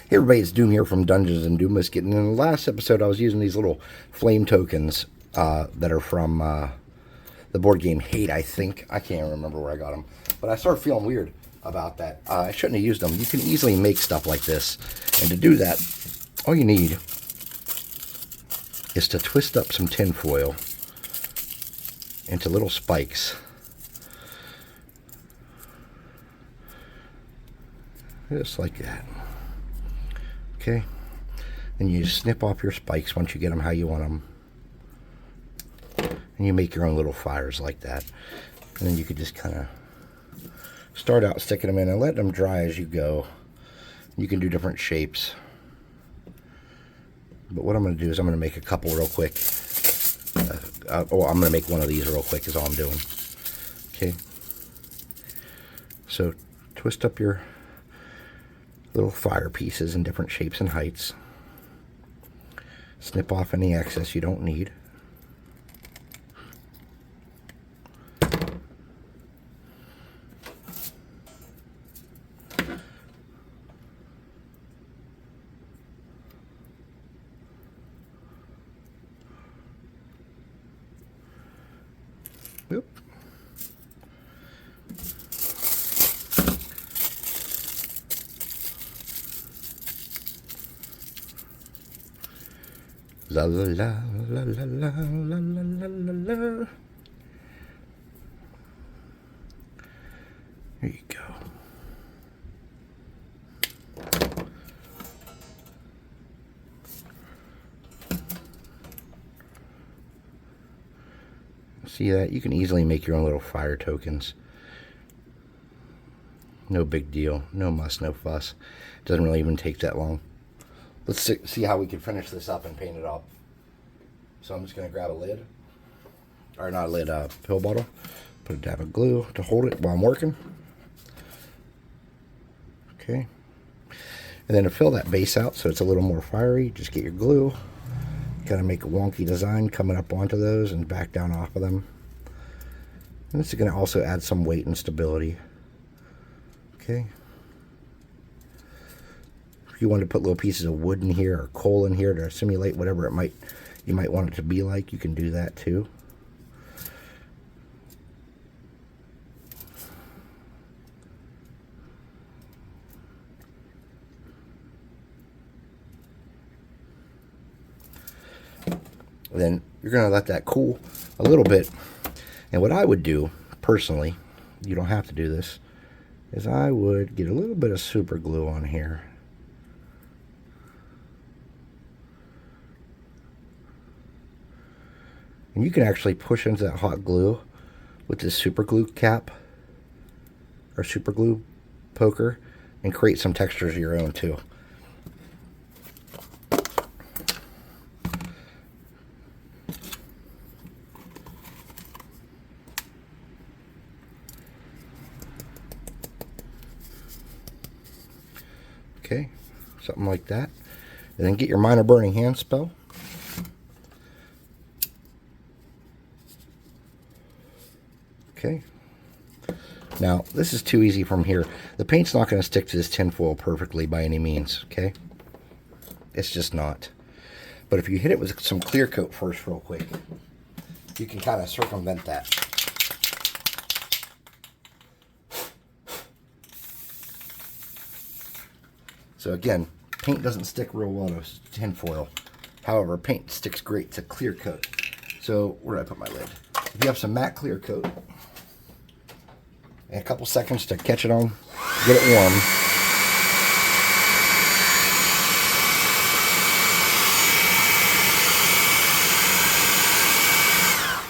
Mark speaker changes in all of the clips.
Speaker 1: Hey everybody, it's Doom here from Dungeons and Doom Biscuit. And in the last episode, I was using these little flame tokens that are from the board game Hate, I think. I can't remember where I got them. But I started feeling weird about that. I shouldn't have used them. You can easily make stuff like this. And to do that, all you need is to twist up some tin foil into little spikes. Just like that. Okay, and you just snip off your spikes once you get them how you want them, and you make your own little fires like that. And then you could just kind of start out sticking them in and let them dry as you go. You can do different shapes, but what I'm going to do is I'm going to make a couple real quick. I'm going to make one of these real quick is all I'm doing. Okay, so twist up your little fire pieces in different shapes and heights. Snip off any excess you don't need. Oop. La la la la la la la la la la. There you go. See that? You can easily make your own little fire tokens. No big deal. No muss, no fuss. Doesn't really even take that long. Let's see how we can finish this up and paint it up. So I'm just going to grab a lid, or not a lid, a pill bottle, put a dab of glue to hold it while I'm working. Okay. And then to fill that base out so it's a little more fiery, just get your glue, kind of make a wonky design coming up onto those and back down off of them. And this is going to also add some weight and stability. Okay. If you want to put little pieces of wood in here or coal in here to simulate whatever you might want it to be like, you can do that too. Then you're going to let that cool a little bit. And what I would do personally, you don't have to do this, is I would get a little bit of super glue on here. And you can actually push into that hot glue with this super glue cap or super glue poker and create some textures of your own too. Okay, something like that. And then get your minor burning hand spell. Okay. Now, this is too easy from here. The paint's not going to stick to this tinfoil perfectly by any means, okay? It's just not. But if you hit it with some clear coat first real quick, you can kind of circumvent that. So again, paint doesn't stick real well to tinfoil. However, paint sticks great to clear coat. So where did I put my lid? If you have some matte clear coat, and a couple seconds to catch it on, get it warm.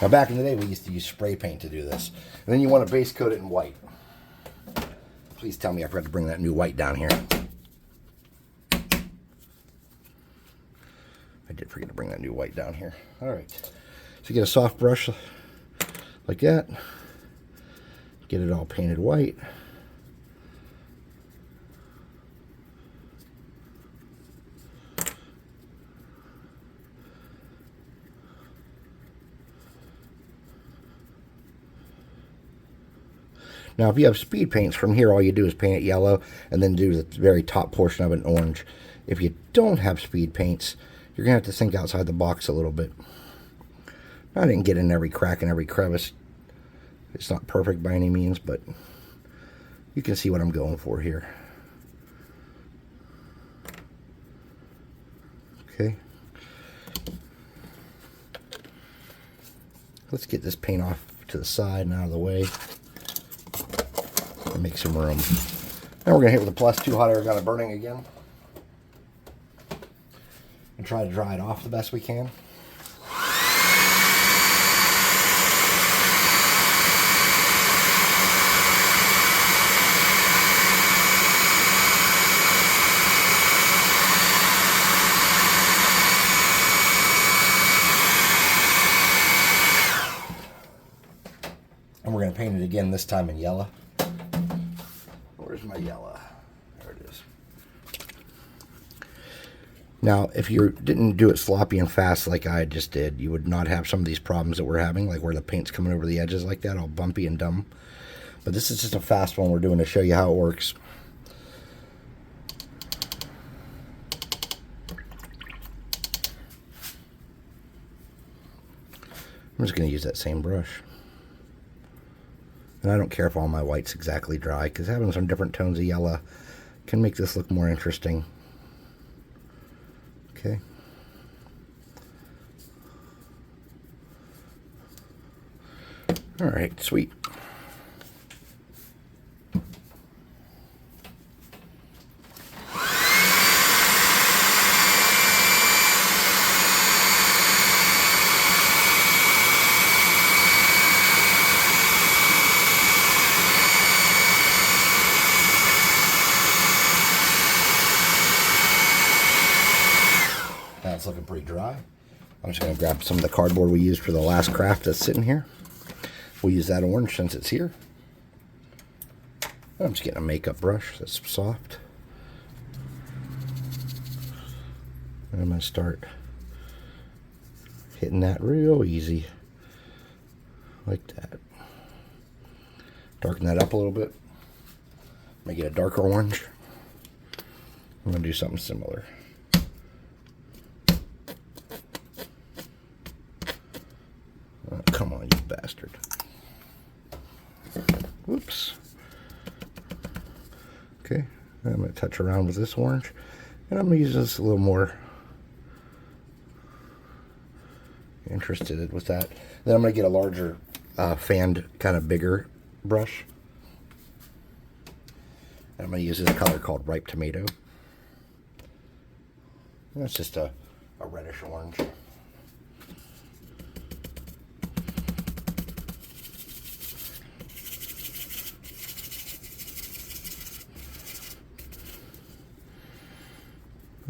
Speaker 1: Now back in the day we used to use spray paint to do this. And then you want to base coat it in white. Please tell me I forgot to bring that new white down here. I did forget to bring that new white down here. Alright. So get a soft brush like that. Get it all painted white. Now, if you have speed paints, from here all you do is paint it yellow and then do the very top portion of it orange. If you don't have speed paints, you're going to have to think outside the box a little bit. I didn't get in every crack and every crevice. It's not perfect by any means, but you can see what I'm going for here. Okay. Let's get this paint off to the side and out of the way and make some room. Now we're going to hit with a +2 hot air gun of burning again and try to dry it off the best we can. And we're going to paint it again, this time in yellow. Where's my yellow? There it is. Now, if you didn't do it sloppy and fast like I just did, you would not have some of these problems that we're having, like where the paint's coming over the edges like that, all bumpy and dumb. But this is just a fast one we're doing to show you how it works. I'm just going to use that same brush. And I don't care if all my white's exactly dry, because having some different tones of yellow can make this look more interesting. Okay. All right, sweet. That's looking pretty dry. I'm just going to grab some of the cardboard we used for the last craft that's sitting here. We'll use that orange since it's here. I'm just getting a makeup brush that's soft. And I'm going to start hitting that real easy. Like that. Darken that up a little bit. Make it a darker orange. I'm going to do something similar. Come on, you bastard. Whoops. Okay, I'm going to touch around with this orange, and I'm going to use this a little more interested with that. Then I'm going to get a larger fanned, kind of bigger brush. And I'm going to use this color called Ripe Tomato. That's just a reddish orange.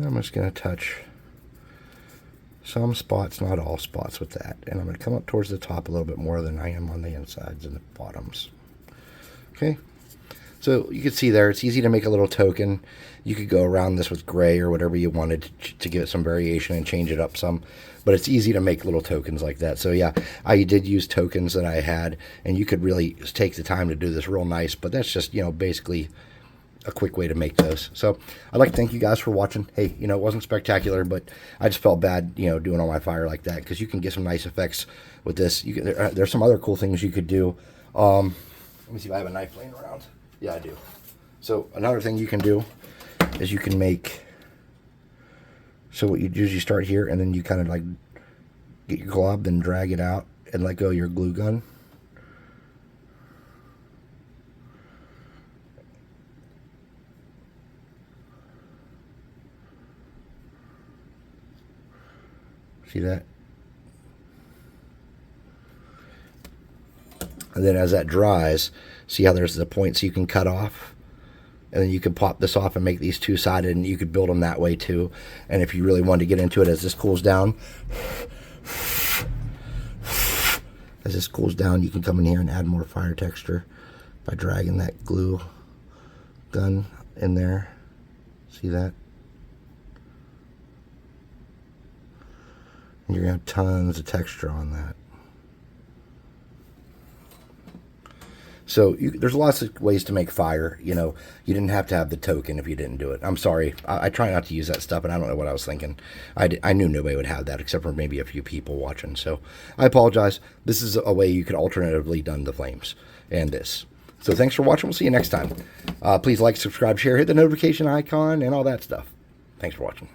Speaker 1: I'm just going to touch some spots, not all spots with that. And I'm going to come up towards the top a little bit more than I am on the insides and the bottoms. Okay. So you can see there, it's easy to make a little token. You could go around this with gray or whatever you wanted to give it some variation and change it up some. But it's easy to make little tokens like that. So yeah, I did use tokens that I had. And you could really take the time to do this real nice. But that's just, basically a quick way to make those. So I'd like to thank you guys for watching. Hey, it wasn't spectacular, but I just felt bad, doing all my fire like that, because you can get some nice effects with this. There's some other cool things you could do. Let me see if I have a knife laying around. Yeah, I do. So another thing you can do is you can make, so what you do is you start here and then you kind of like get your glob, then drag it out and let go of your glue gun. See that? And then as that dries, see how there's the points you can cut off? And then you can pop this off and make these two-sided, and you could build them that way too. And if you really want to get into it, as this cools down, you can come in here and add more fire texture by dragging that glue gun in there. See that? And you're going to have tons of texture on that. So there's lots of ways to make fire. You know, you didn't have to have the token if you didn't do it. I'm sorry. I try not to use that stuff, and I don't know what I was thinking. I knew nobody would have that except for maybe a few people watching. So I apologize. This is a way you could alternatively done the flames and this. So thanks for watching. We'll see you next time. Please like, subscribe, share, hit the notification icon, and all that stuff. Thanks for watching.